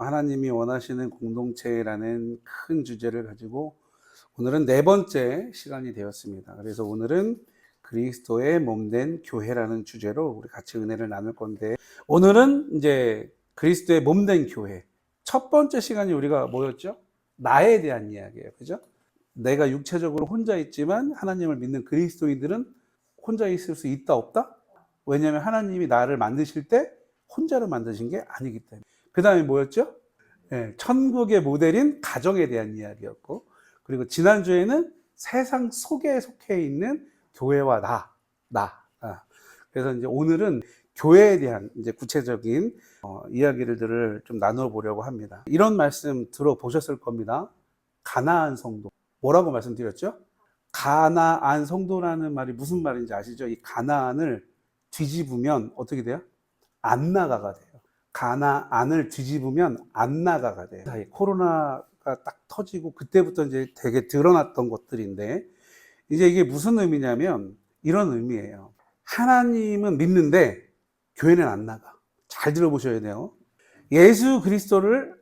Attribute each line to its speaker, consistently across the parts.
Speaker 1: 하나님이 원하시는 공동체라는 큰 주제를 가지고 오늘은 네 번째 시간이 되었습니다. 그래서 오늘은 그리스도의 몸된 교회라는 주제로 우리 같이 은혜를 나눌 건데, 오늘은 이제 그리스도의 몸된 교회. 첫 번째 시간이 우리가 뭐였죠? 나에 대한 이야기예요. 그죠? 내가 육체적으로 혼자 있지만 하나님을 믿는 그리스도인들은 혼자 있을 수 있다 없다? 왜냐하면 하나님이 나를 만드실 때 혼자로 만드신 게 아니기 때문에. 그 다음에 뭐였죠? 천국의 모델인 가정에 대한 이야기였고, 그리고 지난주에는 세상 속에 속해 있는 교회와 나. 그래서 이제 오늘은 교회에 대한 이제 구체적인 이야기들을 좀 나눠 보려고 합니다. 이런 말씀 들어보셨을 겁니다. 가나안 성도. 뭐라고 말씀드렸죠? 가나안 성도라는 말이 무슨 말인지 아시죠? 이 가나안을 뒤집으면 어떻게 돼요? 안나가가 돼요. 가나안을 뒤집으면 안나가가 돼요. 코로나가 딱 터지고 그때부터 이제 되게 드러났던 것들인데, 이제 이게 무슨 의미냐면 이런 의미예요. 하나님은 믿는데 교회는 안 나가. 잘 들어보셔야 돼요. 예수 그리스도를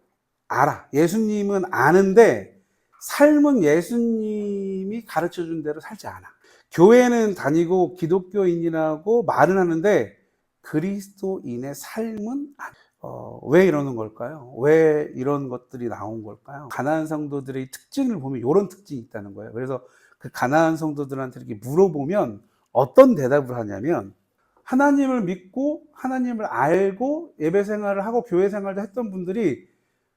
Speaker 1: 알아. 예수님은 아는데 삶은 예수님이 가르쳐 준 대로 살지 않아. 교회는 다니고 기독교인이라고 말은 하는데 그리스도인의 삶은 왜 이러는 걸까요? 왜 이런 것들이 나온 걸까요? 가나안 성도들의 특징을 보면 이런 특징이 있다는 거예요. 그래서 그 가나안 성도들한테 이렇게 물어보면 어떤 대답을 하냐면, 하나님을 믿고 하나님을 알고 예배 생활을 하고 교회 생활도 했던 분들이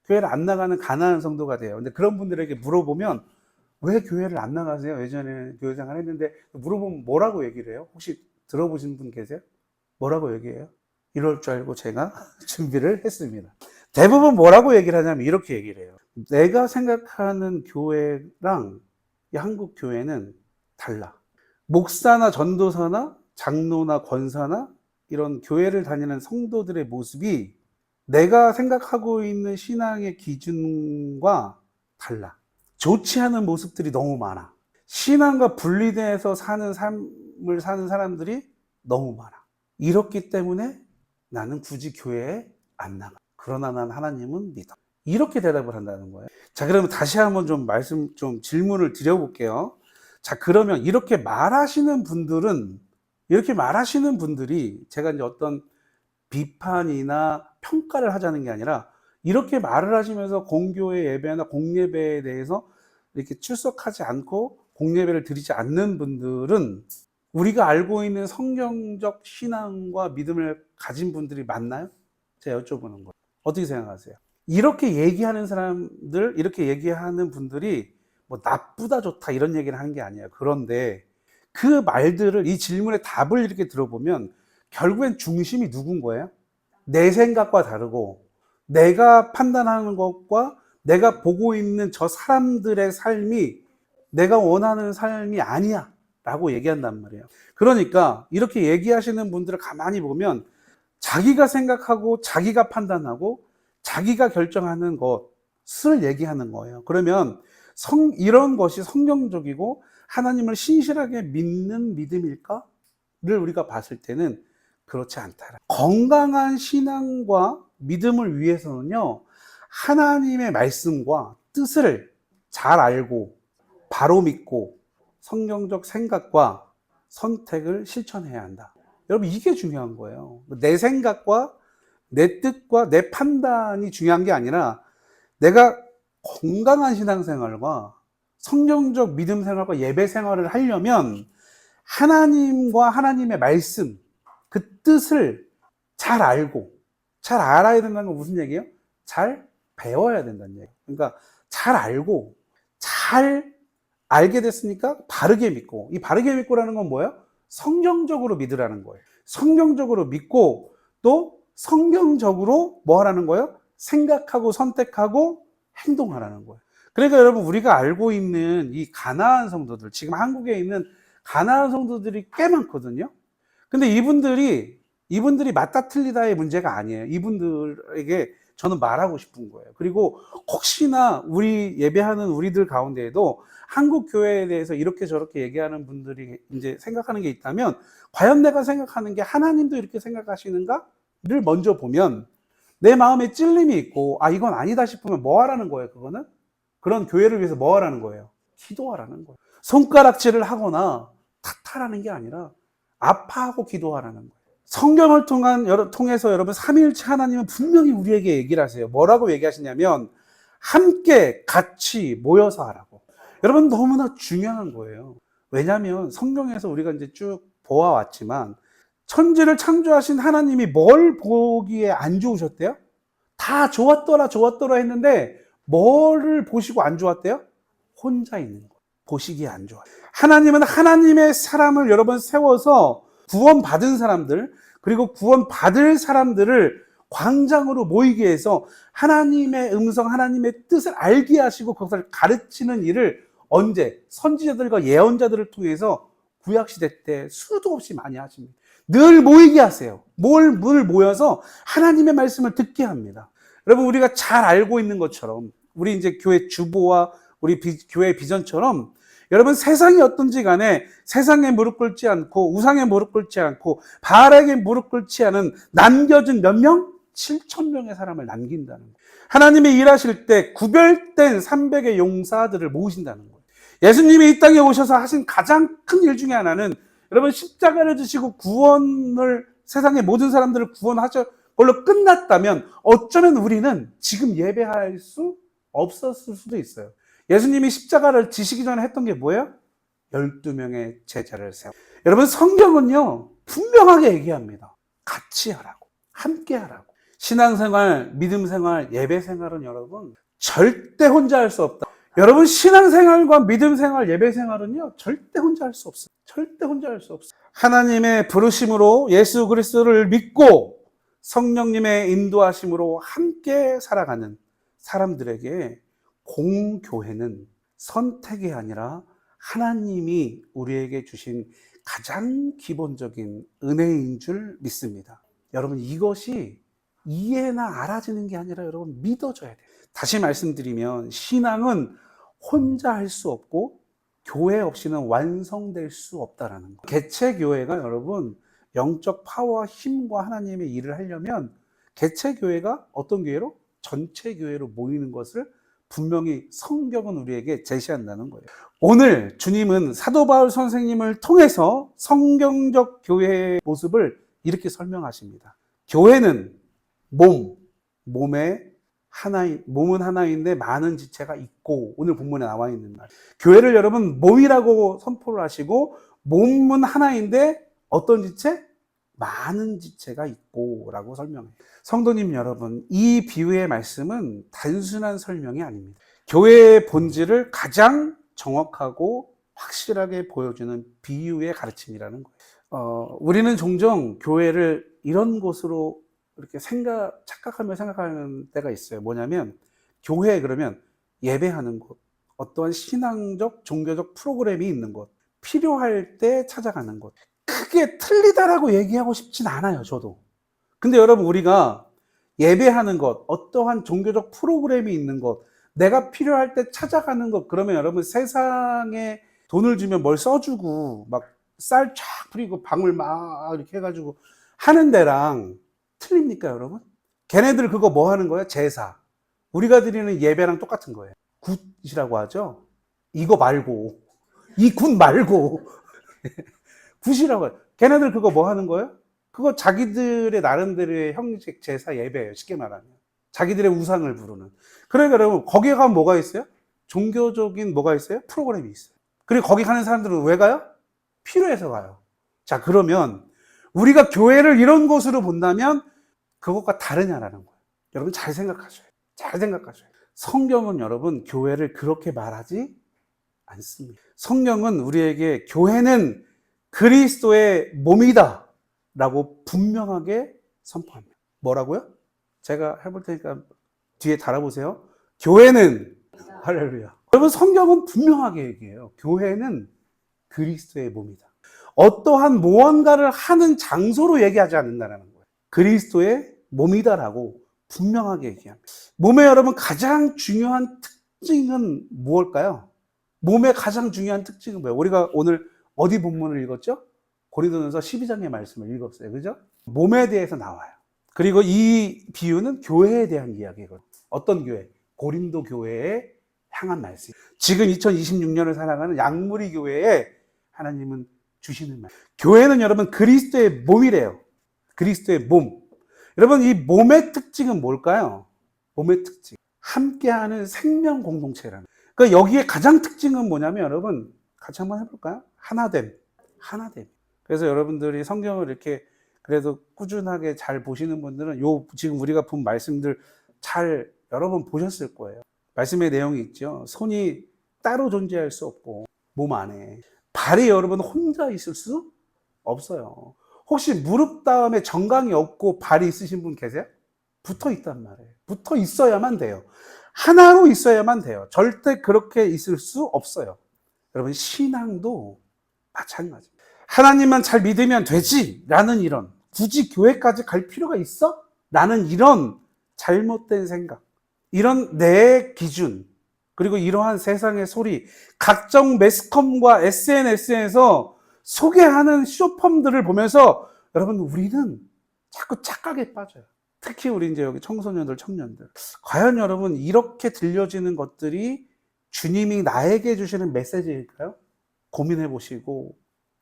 Speaker 1: 교회를 안 나가는 가나안 성도가 돼요. 근데 그런 분들에게 물어보면 왜 교회를 안 나가세요? 예전에 교회 생활 했는데, 물어보면 뭐라고 얘기를 해요? 혹시 들어보신 분 계세요? 뭐라고 얘기해요? 이럴 줄 알고 제가 준비를 했습니다. 대부분 뭐라고 얘기를 하냐면 이렇게 얘기를 해요. 내가 생각하는 교회랑 이 한국 교회는 달라. 목사나 전도사나 장로나 권사나 이런 교회를 다니는 성도들의 모습이 내가 생각하고 있는 신앙의 기준과 달라. 좋지 않은 모습들이 너무 많아. 신앙과 분리돼서 사는 삶을 사는 사람들이 너무 많아. 이렇기 때문에 나는 굳이 교회에 안 나가. 그러나 난 하나님은 믿어. 이렇게 대답을 한다는 거예요. 자, 그러면 다시 한번 좀 질문을 드려볼게요. 자, 그러면 이렇게 말하시는 분들이 제가 이제 어떤 비판이나 평가를 하자는 게 아니라, 이렇게 말을 하시면서 공교회 예배나 공예배에 대해서 이렇게 출석하지 않고 공예배를 드리지 않는 분들은 우리가 알고 있는 성경적 신앙과 믿음을 가진 분들이 맞나요? 제가 여쭤보는 거예요. 어떻게 생각하세요? 이렇게 얘기하는 사람들, 이렇게 얘기하는 분들이 뭐 나쁘다 좋다 이런 얘기를 하는 게 아니에요. 그런데 그 말들을, 이 질문의 답을 이렇게 들어보면 결국엔 중심이 누군 거예요? 내 생각과 다르고 내가 판단하는 것과 내가 보고 있는 저 사람들의 삶이 내가 원하는 삶이 아니야 라고 얘기한단 말이에요. 그러니까 이렇게 얘기하시는 분들을 가만히 보면 자기가 생각하고 자기가 판단하고 자기가 결정하는 것을 얘기하는 거예요. 그러면 이런 것이 성경적이고 하나님을 신실하게 믿는 믿음일까를 우리가 봤을 때는 그렇지 않다. 건강한 신앙과 믿음을 위해서는요, 하나님의 말씀과 뜻을 잘 알고 바로 믿고 성경적 생각과 선택을 실천해야 한다. 여러분, 이게 중요한 거예요. 내 생각과 내 뜻과 내 판단이 중요한 게 아니라, 내가 건강한 신앙생활과 성경적 믿음 생활과 예배 생활을 하려면 하나님과 하나님의 말씀, 그 뜻을 잘 알아야 된다는 건 무슨 얘기예요? 잘 배워야 된다는 얘기예요. 그러니까 잘 알고, 잘 알게 됐으니까 바르게 믿고, 이 바르게 믿고라는 건 뭐예요? 성경적으로 믿으라는 거예요. 성경적으로 믿고 또 성경적으로 뭐 하라는 거예요? 생각하고 선택하고 행동하라는 거예요. 그러니까 여러분, 우리가 알고 있는 이 가나안 성도들, 지금 한국에 있는 가나안 성도들이 꽤 많거든요. 근데 이분들이 맞다 틀리다의 문제가 아니에요. 이분들에게 저는 말하고 싶은 거예요. 그리고 혹시나 우리 예배하는 우리들 가운데에도 한국 교회에 대해서 이렇게 저렇게 얘기하는 분들이 이제 생각하는 게 있다면, 과연 내가 생각하는 게 하나님도 이렇게 생각하시는가를 먼저 보면 내 마음에 찔림이 있고 이건 아니다 싶으면 뭐 하라는 거예요? 그거는 그런 교회를 위해서 뭐 하라는 거예요? 기도하라는 거예요. 손가락질을 하거나 탓하라는 게 아니라 아파하고 기도하라는 거예요. 성경을 통해서 여러분 삼위일체 하나님은 분명히 우리에게 얘기를 하세요. 뭐라고 얘기하시냐면 함께 같이 모여서 하라고. 여러분 너무나 중요한 거예요. 왜냐하면 성경에서 우리가 이제 쭉 보아왔지만 천지를 창조하신 하나님이 뭘 보기에 안 좋으셨대요? 다 좋았더라 했는데 뭐를 보시고 안 좋았대요? 혼자 있는 거 보시기에 안 좋아요. 하나님은 하나님의 사람을 여러분 세워서 구원받은 사람들 그리고 구원받을 사람들을 광장으로 모이게 해서 하나님의 음성, 하나님의 뜻을 알게 하시고 그것을 가르치는 일을 언제? 선지자들과 예언자들을 통해서 구약시대 때 수도 없이 많이 하십니다. 늘 모이게 하세요. 늘 모여서 하나님의 말씀을 듣게 합니다. 여러분 우리가 잘 알고 있는 것처럼 우리 이제 교회 주보와 우리 교회 비전처럼 여러분 세상이 어떤지 간에 세상에 무릎 꿇지 않고 우상에 무릎 꿇지 않고 바알에게 무릎 꿇지 않은 남겨진 몇 명? 7,000명의 사람을 남긴다는 거예요. 하나님이 일하실 때 구별된 300의 용사들을 모으신다는 거예요. 예수님이 이 땅에 오셔서 하신 가장 큰 일 중에 하나는 여러분 십자가를 지시고 구원을 세상의 모든 사람들을 구원하셔 걸로 끝났다면 어쩌면 우리는 지금 예배할 수 없었을 수도 있어요. 예수님이 십자가를 지시기 전에 했던 게 뭐예요? 12명의 제자를 세워. 여러분 성경은요 분명하게 얘기합니다. 같이 하라고, 함께 하라고. 신앙생활, 믿음생활, 예배생활은 여러분 절대 혼자 할 수 없다. 여러분 신앙생활과 믿음생활, 예배생활은요 절대 혼자 할 수 없어요. 절대 혼자 할 수 없어요. 하나님의 부르심으로 예수 그리스도를 믿고 성령님의 인도하심으로 함께 살아가는 사람들에게 공교회는 선택이 아니라 하나님이 우리에게 주신 가장 기본적인 은혜인 줄 믿습니다. 여러분 이것이 이해나 알아지는 게 아니라 여러분 믿어져야 돼요. 다시 말씀드리면 신앙은 혼자 할 수 없고 교회 없이는 완성될 수 없다라는 거. 개체교회가 여러분 영적 파워와 힘과 하나님의 일을 하려면 개체교회가 어떤 교회로? 전체 교회로 모이는 것을 분명히 성경은 우리에게 제시한다는 거예요. 오늘 주님은 사도 바울 선생님을 통해서 성경적 교회의 모습을 이렇게 설명하십니다. 교회는 몸은 하나인데 많은 지체가 있고, 오늘 본문에 나와 있는 말. 교회를 여러분 몸이라고 선포를 하시고, 몸은 하나인데 어떤 지체? 많은 지체가 있고 라고 설명해요. 성도님 여러분, 이 비유의 말씀은 단순한 설명이 아닙니다. 교회의 본질을 가장 정확하고 확실하게 보여주는 비유의 가르침이라는 거예요. 우리는 종종 교회를 이런 곳으로 이렇게 착각하며 생각하는 때가 있어요. 뭐냐면 교회 그러면 예배하는 곳, 어떠한 신앙적, 종교적 프로그램이 있는 곳, 필요할 때 찾아가는 곳. 크게 틀리다라고 얘기하고 싶진 않아요, 저도. 근데 여러분 우리가 예배하는 것, 어떠한 종교적 프로그램이 있는 곳, 내가 필요할 때 찾아가는 것, 그러면 여러분 세상에 돈을 주면 뭘 써주고 막 쌀 쫙 뿌리고 방울 막 이렇게 해가지고 하는 데랑 틀립니까 여러분? 걔네들 그거 뭐 하는 거예요? 제사. 우리가 드리는 예배랑 똑같은 거예요. 굿이라고 하죠. 이거 말고, 이 굿 말고 굿이라고 해요. 걔네들 그거 뭐 하는 거예요? 그거 자기들의 나름대로의 형식 제사 예배예요. 쉽게 말하면 자기들의 우상을 부르는. 그러니까 여러분 거기에 가면 뭐가 있어요? 종교적인 뭐가 있어요? 프로그램이 있어요. 그리고 거기 가는 사람들은 왜 가요? 필요해서 가요. 자, 그러면 우리가 교회를 이런 곳으로 본다면 그것과 다르냐라는 거예요. 여러분 잘 생각하셔요. 잘 생각하셔요. 성경은 여러분 교회를 그렇게 말하지 않습니다. 성경은 우리에게 교회는 그리스도의 몸이다 라고 분명하게 선포합니다. 뭐라고요? 제가 해볼 테니까 뒤에 달아보세요. 교회는, 할렐루야. 여러분 성경은 분명하게 얘기해요. 교회는 그리스도의 몸이다. 어떠한 무언가를 하는 장소로 얘기하지 않는다는 거예요. 그리스도의 몸이다라고 분명하게 얘기합니다. 몸의 여러분 가장 중요한 특징은 무엇일까요? 몸의 가장 중요한 특징은 뭐예요? 우리가 오늘 어디 본문을 읽었죠? 고린도전서 12장의 말씀을 읽었어요. 그죠? 몸에 대해서 나와요. 그리고 이 비유는 교회에 대한 이야기거든요. 어떤 교회? 고린도 교회에 향한 말씀. 지금 2026년을 살아가는 양무리 교회에 하나님은 주시는 말씀. 교회는 여러분 그리스도의 몸이래요. 그리스도의 몸. 여러분 이 몸의 특징은 뭘까요? 몸의 특징. 함께하는 생명 공동체라는. 그러니까 여기에 가장 특징은 뭐냐면 여러분 같이 한번 해볼까요? 하나됨. 하나됨. 그래서 여러분들이 성경을 이렇게 그래도 꾸준하게 잘 보시는 분들은 요 지금 우리가 본 말씀들 잘 여러 번 보셨을 거예요. 말씀의 내용이 있죠. 손이 따로 존재할 수 없고 몸 안에 발이 여러분 혼자 있을 수 없어요. 혹시 무릎 다음에 정강이 없고 발이 있으신 분 계세요? 붙어 있단 말이에요. 붙어 있어야만 돼요. 하나로 있어야만 돼요. 절대 그렇게 있을 수 없어요. 여러분 신앙도 마찬가지입니다. 하나님만 잘 믿으면 되지 라는 이런, 굳이 교회까지 갈 필요가 있어? 라는 이런 잘못된 생각, 이런 내 기준, 그리고 이러한 세상의 소리, 각종 매스컴과 SNS에서 소개하는 쇼폼들을 보면서 여러분 우리는 자꾸 착각에 빠져요. 특히 우리 이제 여기 청소년들, 청년들. 과연 여러분 이렇게 들려지는 것들이 주님이 나에게 주시는 메시지일까요? 고민해 보시고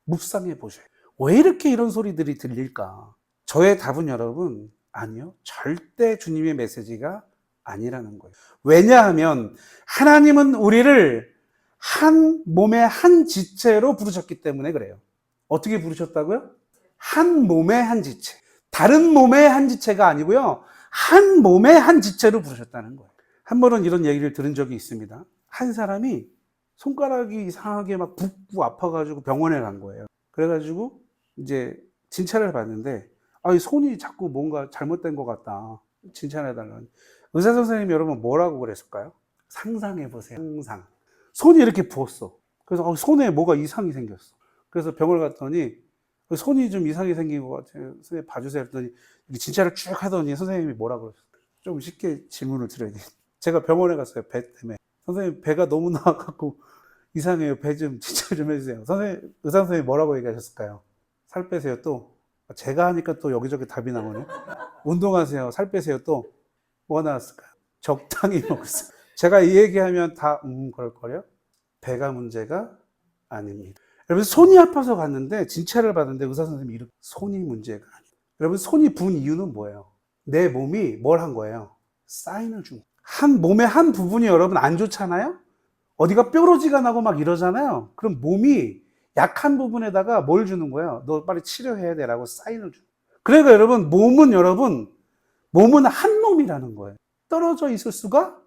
Speaker 1: 묵상해 보셔요. 왜 이렇게 이런 소리들이 들릴까? 저의 답은 여러분, 아니요. 절대 주님의 메시지가 아니라는 거예요. 왜냐하면 하나님은 우리를 한 몸의 한 지체로 부르셨기 때문에 그래요. 어떻게 부르셨다고요? 한 몸의 한 지체. 다른 몸의 한 지체가 아니고요. 한 몸의 한 지체로 부르셨다는 거예요. 한 번은 이런 얘기를 들은 적이 있습니다. 한 사람이 손가락이 이상하게 막 붓고 아파가지고 병원에 간 거예요. 그래가지고 이제 진찰을 받는데 이 손이 자꾸 뭔가 잘못된 것 같다. 진찰해달라는. 의사 선생님이 여러분 뭐라고 그랬을까요? 상상해 보세요. 상상. 손이 이렇게 부었어. 그래서 손에 뭐가 이상이 생겼어. 그래서 병을 갔더니 손이 좀 이상이 생긴 것 같아요. 선생님 봐주세요. 했더니 진찰을 쭉 하더니 선생님이 뭐라고 그랬어요? 좀 쉽게 질문을 드려야 돼요. 제가 병원에 갔어요. 배 때문에. 선생님 배가 너무 나와갖고 이상해요. 배 좀 진찰 좀 해주세요. 선생님, 의사 선생님이 뭐라고 얘기하셨을까요? 살 빼세요 또. 제가 하니까 또 여기저기 답이 나오네. 운동하세요. 살 빼세요 또. 뭐가 나왔을까요? 적당히 먹으세요. 제가 이 얘기하면 다 그럴걸요? 배가 문제가 아닙니다. 여러분 손이 아파서 갔는데 진찰을 받는데 의사 선생님이 이렇게 손이 문제가 아니에요. 여러분 손이 부은 이유는 뭐예요? 내 몸이 뭘 한 거예요? 사인을 준 거예요. 한 몸의 한 부분이 여러분 안 좋잖아요? 어디가 뾰루지가 나고 막 이러잖아요. 그럼 몸이 약한 부분에다가 뭘 주는 거예요? 너 빨리 치료해야 돼라고 사인을 주는 거예요. 그러니까 여러분 몸은 한 몸이라는 거예요. 떨어져 있을 수가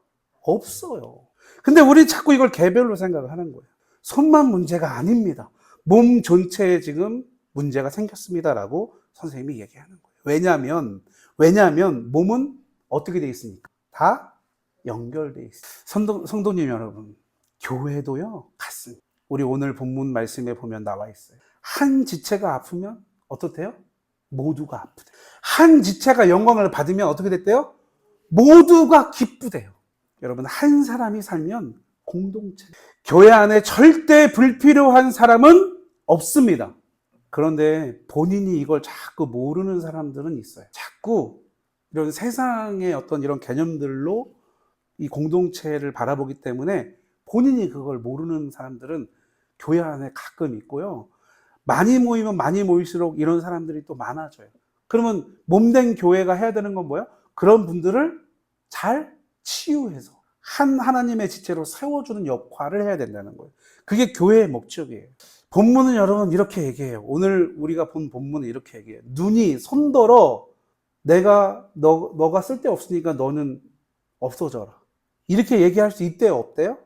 Speaker 1: 없어요. 근데 우리 자꾸 이걸 개별로 생각을 하는 거예요. 손만 문제가 아닙니다. 몸 전체에 지금 문제가 생겼습니다라고 선생님이 얘기하는 거예요. 왜냐하면 몸은 어떻게 돼 있습니까? 다 연결돼 있어요. 성도님 여러분, 교회도요 같습니다. 우리 오늘 본문 말씀에 보면 나와 있어요. 한 지체가 아프면 어떻대요? 모두가 아프대요. 한 지체가 영광을 받으면 어떻게 됐대요? 모두가 기쁘대요. 여러분 한 사람이 살면 공동체. 교회 안에 절대 불필요한 사람은 없습니다. 그런데 본인이 이걸 자꾸 모르는 사람들은 있어요. 자꾸 이런 세상의 어떤 이런 개념들로 이 공동체를 바라보기 때문에 본인이 그걸 모르는 사람들은 교회 안에 가끔 있고요. 많이 모이면 많이 모일수록 이런 사람들이 또 많아져요. 그러면 몸된 교회가 해야 되는 건 뭐예요? 그런 분들을 잘 치유해서 하나님의 지체로 세워주는 역할을 해야 된다는 거예요. 그게 교회의 목적이에요. 본문은 여러분 이렇게 얘기해요. 오늘 우리가 본 본문은 이렇게 얘기해요. 눈이 손더러 너가 쓸데없으니까 너는 없어져라. 이렇게 얘기할 수 있대요? 없대요?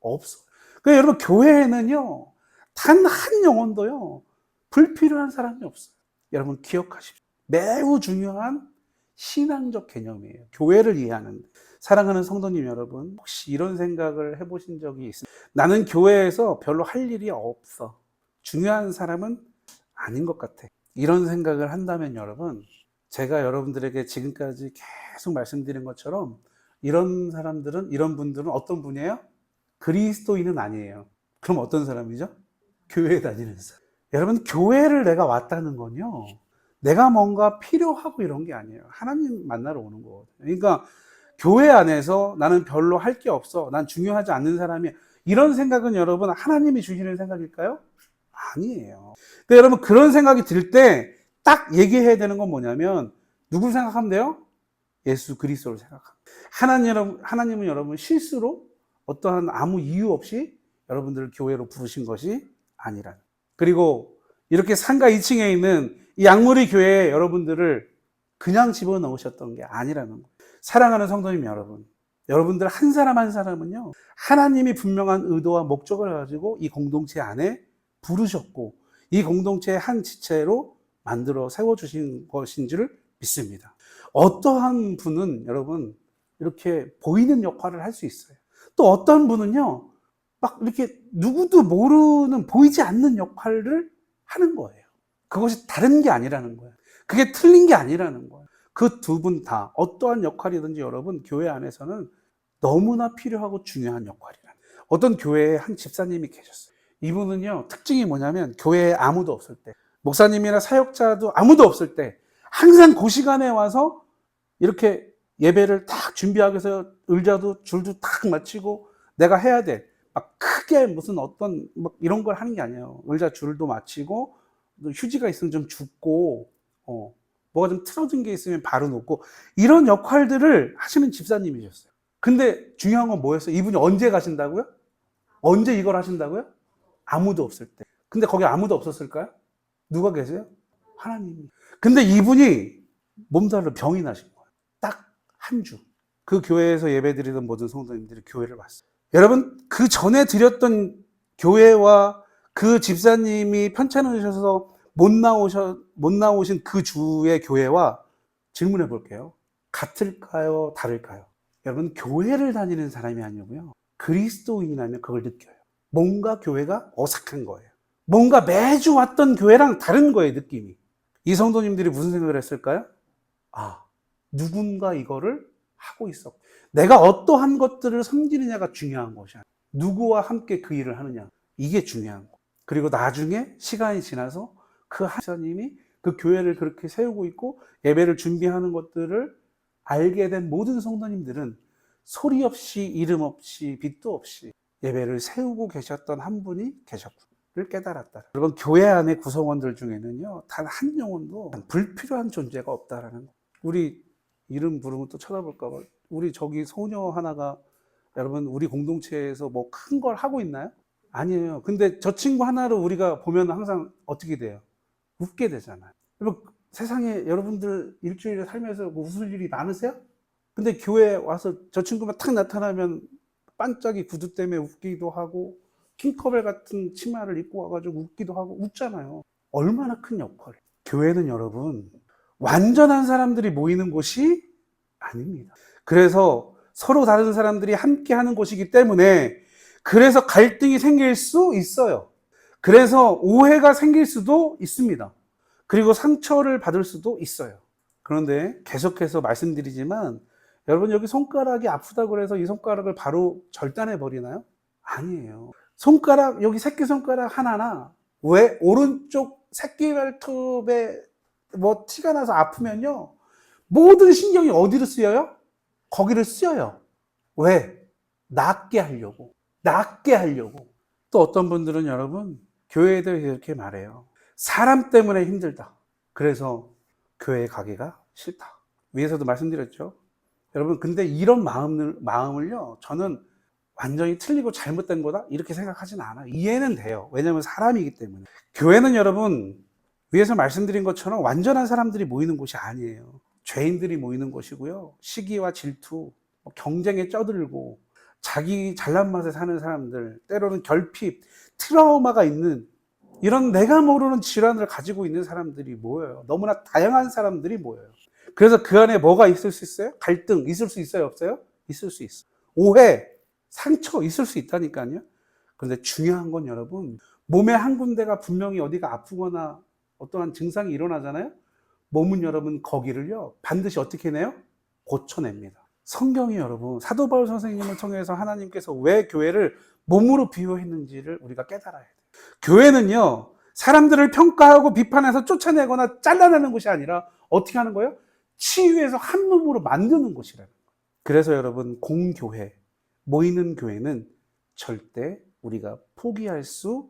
Speaker 1: 없어요. 그러니까 여러분 교회에는요 단 한 영혼도요 불필요한 사람이 없어요. 여러분 기억하십시오. 매우 중요한 신앙적 개념이에요. 교회를 이해하는. 사랑하는 성도님 여러분, 혹시 이런 생각을 해보신 적이 있습니까? 나는 교회에서 별로 할 일이 없어. 중요한 사람은 아닌 것 같아. 이런 생각을 한다면 여러분, 제가 여러분들에게 지금까지 계속 말씀드린 것처럼 이런 분들은 어떤 분이에요? 그리스도인은 아니에요. 그럼 어떤 사람이죠? 교회에 다니는 사람. 여러분, 교회를 내가 왔다는 건요, 내가 뭔가 필요하고 이런 게 아니에요. 하나님 만나러 오는 거거든요. 그러니까 교회 안에서 나는 별로 할 게 없어, 난 중요하지 않는 사람이야, 이런 생각은 여러분 하나님이 주시는 생각일까요? 아니에요. 근데 여러분 그런 생각이 들 때 딱 얘기해야 되는 건 뭐냐면 누구 생각하면 돼요? 예수 그리스도를 생각합니다. 하나님은 여러분 실수로 어떠한 아무 이유 없이 여러분들을 교회로 부르신 것이 아니라는. 그리고 이렇게 상가 2층에 있는 이 양무리 교회에 여러분들을 그냥 집어넣으셨던 게 아니라는 거예요. 사랑하는 성도님 여러분, 여러분들 한 사람 한 사람은요, 하나님이 분명한 의도와 목적을 가지고 이 공동체 안에 부르셨고 이 공동체의 한 지체로 만들어 세워주신 것인 줄 믿습니다. 어떠한 분은 여러분 이렇게 보이는 역할을 할 수 있어요. 또 어떤 분은요, 막 이렇게 누구도 모르는 보이지 않는 역할을 하는 거예요. 그것이 다른 게 아니라는 거예요. 그게 틀린 게 아니라는 거예요. 그 두 분 다 어떠한 역할이든지 여러분 교회 안에서는 너무나 필요하고 중요한 역할이라. 어떤 교회에 한 집사님이 계셨어요. 이분은요, 특징이 뭐냐면 교회에 아무도 없을 때, 목사님이나 사역자도 아무도 없을 때 항상 그 시간에 와서 이렇게 예배를 딱 준비하기 위해서 의자도 줄도 딱 맞추고 내가 해야 돼. 막 크게 무슨 어떤 막 이런 걸 하는 게 아니에요. 의자 줄도 맞추고 휴지가 있으면 좀 줍고 뭐가 좀 틀어진 게 있으면 바로 놓고 이런 역할들을 하시는 집사님이셨어요. 근데 중요한 건 뭐였어요? 이분이 언제 가신다고요? 언제 이걸 하신다고요? 아무도 없을 때. 근데 거기 아무도 없었을까요? 누가 계세요? 하나님이. 근데 이분이 몸살로 병이 나신 거예요. 딱 한 주. 그 교회에서 예배드리던 모든 성도님들이 교회를 왔어요. 여러분, 그 전에 드렸던 교회와 그 집사님이 편찮으셔서 못 나오신 그 주의 교회와 질문해 볼게요. 같을까요? 다를까요? 여러분, 교회를 다니는 사람이 아니고요, 그리스도인이라면 그걸 느껴요. 뭔가 교회가 어색한 거예요. 뭔가 매주 왔던 교회랑 다른 거예요, 느낌이. 이 성도님들이 무슨 생각을 했을까요? 아, 누군가 이거를 하고 있어. 내가 어떠한 것들을 섬기느냐가 중요한 것이 아니야. 누구와 함께 그 일을 하느냐, 이게 중요한 거. 그리고 나중에 시간이 지나서 그 하나님이 그 교회를 그렇게 세우고 있고 예배를 준비하는 것들을 알게 된 모든 성도님들은 소리 없이 이름 없이 빛도 없이 예배를 세우고 계셨던 한 분이 계셨구를 깨달았다. 여러분, 교회 안의 구성원들 중에는요, 단 한 영혼도 불필요한 존재가 없다라는 거. 우리 이름 부르면 또 쳐다볼까 봐. 우리 저기 소녀 하나가 여러분 우리 공동체에서 뭐 큰 걸 하고 있나요? 아니에요. 근데 저 친구 하나를 우리가 보면 항상 어떻게 돼요? 웃게 되잖아요. 여러분, 세상에 여러분들 일주일에 살면서 뭐 웃을 일이 많으세요? 근데 교회 와서 저 친구만 탁 나타나면 반짝이 구두 때문에 웃기도 하고 킹커벨 같은 치마를 입고 와가지고 웃기도 하고 웃잖아요. 얼마나 큰 역할이에요. 교회는 여러분 완전한 사람들이 모이는 곳이 아닙니다. 그래서 서로 다른 사람들이 함께 하는 곳이기 때문에 그래서 갈등이 생길 수 있어요. 그래서 오해가 생길 수도 있습니다. 그리고 상처를 받을 수도 있어요. 그런데 계속해서 말씀드리지만 여러분, 여기 손가락이 아프다고 해서 이 손가락을 바로 절단해 버리나요? 아니에요. 손가락, 여기 새끼손가락 하나나 왜 오른쪽 새끼발톱에 뭐 티가 나서 아프면요, 모든 신경이 어디로 쓰여요? 거기를 쓰여요. 왜? 낫게 하려고. 낫게 하려고. 또 어떤 분들은 여러분, 교회에 대해서 이렇게 말해요. 사람 때문에 힘들다. 그래서 교회에 가기가 싫다. 위에서도 말씀드렸죠. 여러분, 근데 이런 마음을요, 저는 완전히 틀리고 잘못된 거다 이렇게 생각하진 않아요. 이해는 돼요. 왜냐하면 사람이기 때문에. 교회는 여러분, 위에서 말씀드린 것처럼 완전한 사람들이 모이는 곳이 아니에요. 죄인들이 모이는 곳이고요, 시기와 질투, 경쟁에 쩌들고 자기 잘난 맛에 사는 사람들, 때로는 결핍, 트라우마가 있는 이런 내가 모르는 질환을 가지고 있는 사람들이 모여요. 너무나 다양한 사람들이 모여요. 그래서 그 안에 뭐가 있을 수 있어요? 갈등 있을 수 있어요? 없어요? 있을 수 있어요. 오해, 상처 있을 수 있다니까요. 그런데 중요한 건 여러분, 몸의 한 군데가 분명히 어디가 아프거나 어떠한 증상이 일어나잖아요. 몸은 여러분 거기를요 반드시 어떻게 해내요? 고쳐냅니다. 성경이 여러분, 사도 바울 선생님을 통해서 하나님께서 왜 교회를 몸으로 비유했는지를 우리가 깨달아야 돼요. 교회는요 사람들을 평가하고 비판해서 쫓아내거나 잘라내는 것이 아니라 어떻게 하는 거예요? 치유해서 한 몸으로 만드는 곳이라는 거예요. 그래서 여러분, 공교회, 모이는 교회는 절대 우리가 포기할 수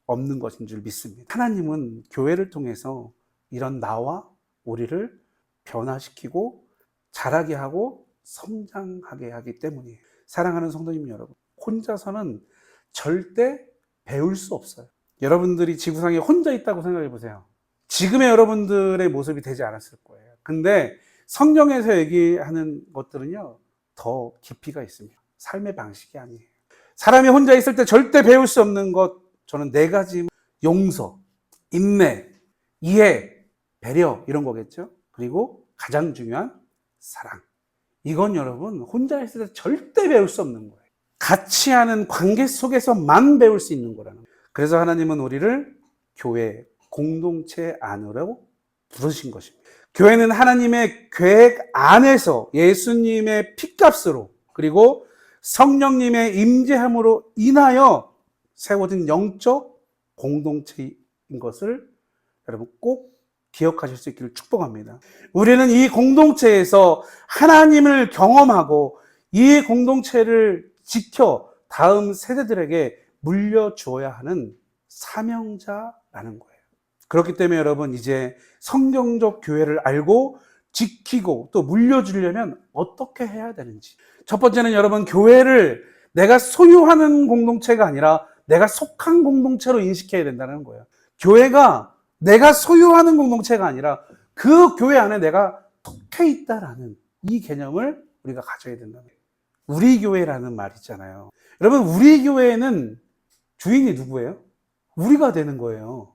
Speaker 1: 없는 것인 줄 믿습니다. 하나님은 교회를 통해서 이런 나와 우리를 변화시키고 자라게 하고 성장하게 하기 때문이에요. 사랑하는 성도님 여러분, 혼자서는 절대 배울 수 없어요. 여러분들이 지구상에 혼자 있다고 생각해 보세요. 지금의 여러분들의 모습이 되지 않았을 거예요. 근데 성경에서 얘기하는 것들은요, 더 깊이가 있습니다. 삶의 방식이 아니에요. 사람이 혼자 있을 때 절대 배울 수 없는 것, 저는 4가지: 용서, 인내, 이해, 배려, 이런 거겠죠. 그리고 가장 중요한 사랑. 이건 여러분, 혼자 있을 때 절대 배울 수 없는 거예요. 같이 하는 관계 속에서만 배울 수 있는 거라는 거예요. 그래서 하나님은 우리를 교회, 공동체 안으로 부르신 것입니다. 교회는 하나님의 계획 안에서 예수님의 핏값으로, 그리고 성령님의 임재함으로 인하여 세워진 영적 공동체인 것을 여러분 꼭 기억하실 수 있기를 축복합니다. 우리는 이 공동체에서 하나님을 경험하고 이 공동체를 지켜 다음 세대들에게 물려주어야 하는 사명자라는 거예요. 그렇기 때문에 여러분, 이제 성경적 교회를 알고 지키고 또 물려주려면 어떻게 해야 되는지. 첫 번째는 여러분, 교회를 내가 소유하는 공동체가 아니라 내가 속한 공동체로 인식해야 된다는 거예요. 교회가 내가 소유하는 공동체가 아니라 그 교회 안에 내가 속해 있다라는 이 개념을 우리가 가져야 된다는 거예요. 우리 교회라는 말 있잖아요. 여러분, 우리 교회는 주인이 누구예요? 우리가 되는 거예요.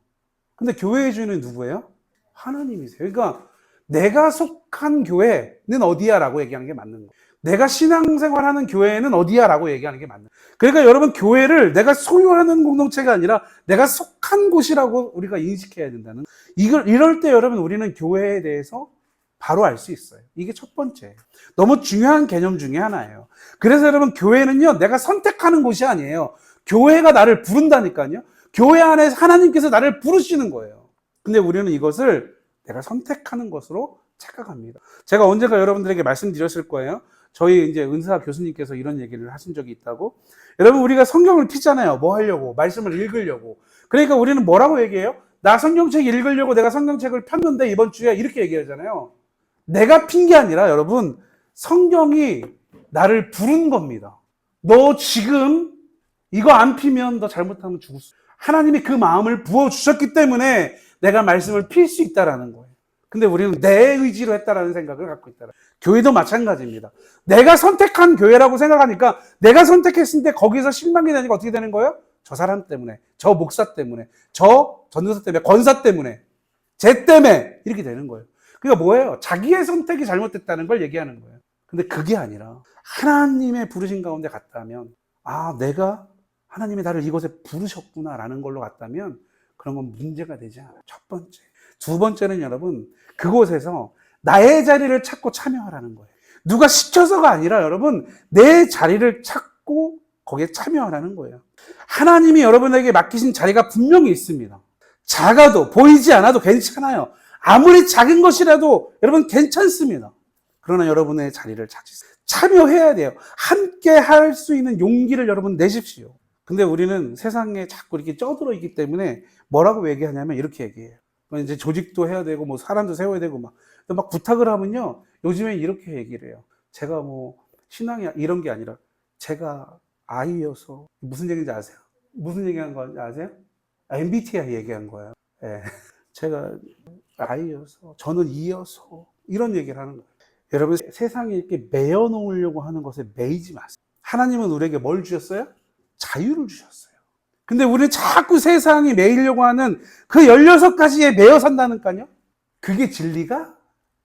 Speaker 1: 근데 교회의 주인은 누구예요? 하나님이세요. 그러니까 내가 속한 교회는 어디야? 라고 얘기하는 게 맞는 거예요. 내가 신앙생활하는 교회는 어디야? 라고 얘기하는 게 맞는 거예요. 그러니까 여러분, 교회를 내가 소유하는 공동체가 아니라 내가 속한 곳이라고 우리가 인식해야 된다는, 이럴 때 여러분, 우리는 교회에 대해서 바로 알 수 있어요. 이게 첫 번째예요. 너무 중요한 개념 중에 하나예요. 그래서 여러분, 교회는요, 내가 선택하는 곳이 아니에요. 교회가 나를 부른다니까요. 교회 안에서 하나님께서 나를 부르시는 거예요. 근데 우리는 이것을 내가 선택하는 것으로 착각합니다. 제가 언젠가 여러분들에게 말씀드렸을 거예요. 저희 이제 은사 교수님께서 이런 얘기를 하신 적이 있다고. 여러분, 우리가 성경을 피잖아요. 뭐 하려고? 말씀을 읽으려고. 그러니까 우리는 뭐라고 얘기해요? 나 성경책 읽으려고 내가 성경책을 폈는데 이번 주에, 이렇게 얘기하잖아요. 내가 핀 게 아니라 여러분, 성경이 나를 부른 겁니다. 너 지금 이거 안 피면 너 잘못하면 죽을 수 있어. 하나님이 그 마음을 부어주셨기 때문에 내가 말씀을 필 수 있다라는 거예요. 근데 우리는 내 의지로 했다라는 생각을 갖고 있다. 교회도 마찬가지입니다. 내가 선택한 교회라고 생각하니까 내가 선택했을 때 거기서 실망이 되니까 어떻게 되는 거예요? 저 사람 때문에, 저 목사 때문에, 저 전도사 때문에, 권사 때문에, 쟤 때문에 이렇게 되는 거예요. 그러니까 뭐예요? 자기의 선택이 잘못됐다는 걸 얘기하는 거예요. 근데 그게 아니라 하나님의 부르신 가운데 갔다면, 아, 내가 하나님이 나를 이곳에 부르셨구나라는 걸로 갔다면 그런 건 문제가 되지 않아요. 첫 번째. 두 번째는 여러분, 그곳에서 나의 자리를 찾고 참여하라는 거예요. 누가 시켜서가 아니라 여러분, 내 자리를 찾고 거기에 참여하라는 거예요. 하나님이 여러분에게 맡기신 자리가 분명히 있습니다. 작아도, 보이지 않아도 괜찮아요. 아무리 작은 것이라도 여러분 괜찮습니다. 그러나 여러분의 자리를 찾으세요. 참여해야 돼요. 함께 할 수 있는 용기를 여러분 내십시오. 근데 우리는 세상에 자꾸 이렇게 쩌들어 있기 때문에 뭐라고 얘기하냐면 이렇게 얘기해요. 이제 조직도 해야 되고, 뭐 사람도 세워야 되고, 막 부탁을 하면요, 요즘에 이렇게 얘기를 해요. 제가 뭐 신앙이 이런 게 아니라 제가 아이여서. 무슨 얘기인지 아세요? 무슨 얘기한 건지 아세요? MBTI 얘기한 거예요. 네. 제가 아이여서, 저는 이여서, 이런 얘기를 하는 거예요. 여러분, 세상에 이렇게 매여 놓으려고 하는 것에 매이지 마세요. 하나님은 우리에게 뭘 주셨어요? 자유를 주셨어요. 근데 우리는 자꾸 세상이 매이려고 하는 그 16가지에 매여 산다니까요. 그게 진리가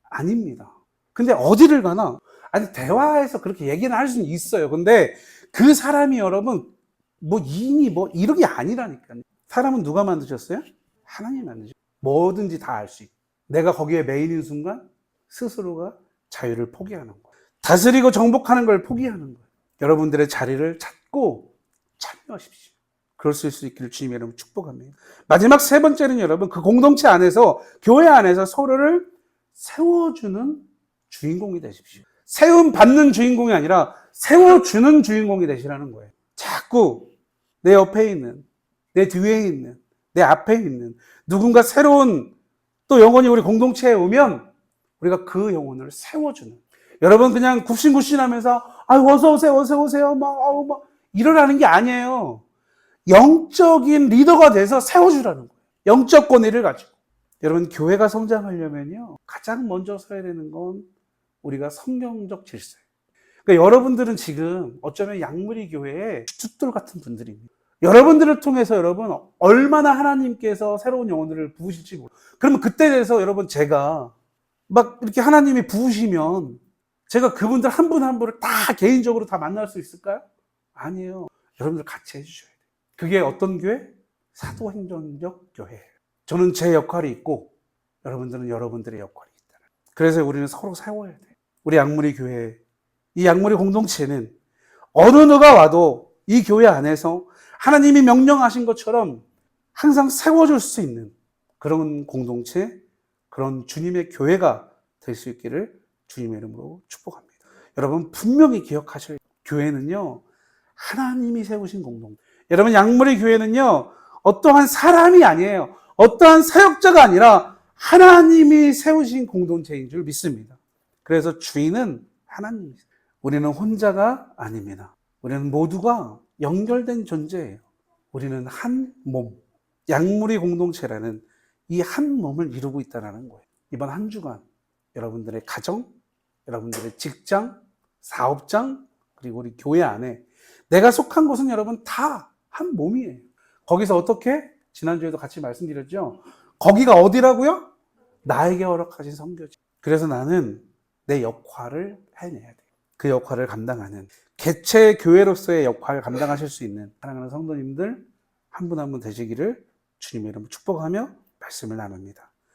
Speaker 1: 아닙니다. 근데 어디를 가나, 아니, 대화에서 그렇게 얘기는 할 수는 있어요. 근데 그 사람이 여러분, 뭐 이미 뭐 이런 게 아니라니까요. 사람은 누가 만드셨어요? 하나님이 만드셨어요. 뭐든지 다 알 수 있고, 내가 거기에 매이는 순간 스스로가 자유를 포기하는 거예요. 다스리고 정복하는 걸 포기하는 거예요. 여러분들의 자리를 찾고 참여하십시오. 그럴 수 있기를 주님의 이름으로 축복합니다. 마지막 세 번째는 여러분, 그 공동체 안에서, 교회 안에서 서로를 세워주는 주인공이 되십시오. 세움 받는 주인공이 아니라 세워주는 주인공이 되시라는 거예요. 자꾸 내 옆에 있는, 내 뒤에 있는, 내 앞에 있는 누군가 새로운 또 영혼이 우리 공동체에 오면 우리가 그 영혼을 세워주는. 여러분 그냥 굽신굽신하면서 어서 오세요, 어서 오세요, 막 이러라는 게 아니에요. 영적인 리더가 돼서 세워주라는 거예요. 영적 권위를 가지고. 여러분 교회가 성장하려면요 가장 먼저 서야 되는 건 우리가 성경적 질서예요. 그러니까 여러분들은 지금 어쩌면 양무리 교회의 주춧돌 같은 분들입니다. 여러분들을 통해서 여러분 얼마나 하나님께서 새로운 영혼들을 부으실지 모르겠어요. 그러면 그때 돼서 여러분 제가 막 이렇게 하나님이 부으시면 제가 그분들 한 분 한 분을 다 개인적으로 다 만날 수 있을까요? 아니에요. 여러분들 같이 해주셔야 돼요. 그게 어떤 교회? 사도행전적 교회예요. 저는 제 역할이 있고 여러분들은 여러분들의 역할이 있다. 그래서 우리는 서로 세워야 돼요. 우리 양무리 교회, 이 양무리 공동체는 어느 누가 와도 이 교회 안에서 하나님이 명령하신 것처럼 항상 세워줄 수 있는 그런 공동체, 그런 주님의 교회가 될 수 있기를 주님의 이름으로 축복합니다. 여러분 분명히 기억하셔야 돼요. 교회는요 하나님이 세우신 공동체. 여러분 양무리 교회는요 어떠한 사람이 아니에요. 어떠한 사역자가 아니라 하나님이 세우신 공동체인 줄 믿습니다. 그래서 주인은 하나님이세요. 우리는 혼자가 아닙니다. 우리는 모두가 연결된 존재예요. 우리는 한 몸, 양무리 공동체라는 이 한 몸을 이루고 있다는 거예요. 이번 한 주간 여러분들의 가정, 여러분들의 직장, 사업장, 그리고 우리 교회 안에 내가 속한 곳은 여러분 다 한 몸이에요. 거기서 어떻게? 지난주에도 같이 말씀드렸죠. 거기가 어디라고요? 나에게 허락하신 성교지. 그래서 나는 내 역할을 해내야 돼요. 그 역할을 감당하는 개체 교회로서의 역할을 감당하실 수 있는 사랑하는 성도님들 한 분 한 분 되시기를 주님의 이름으로 축복하며 말씀을 나눕니다.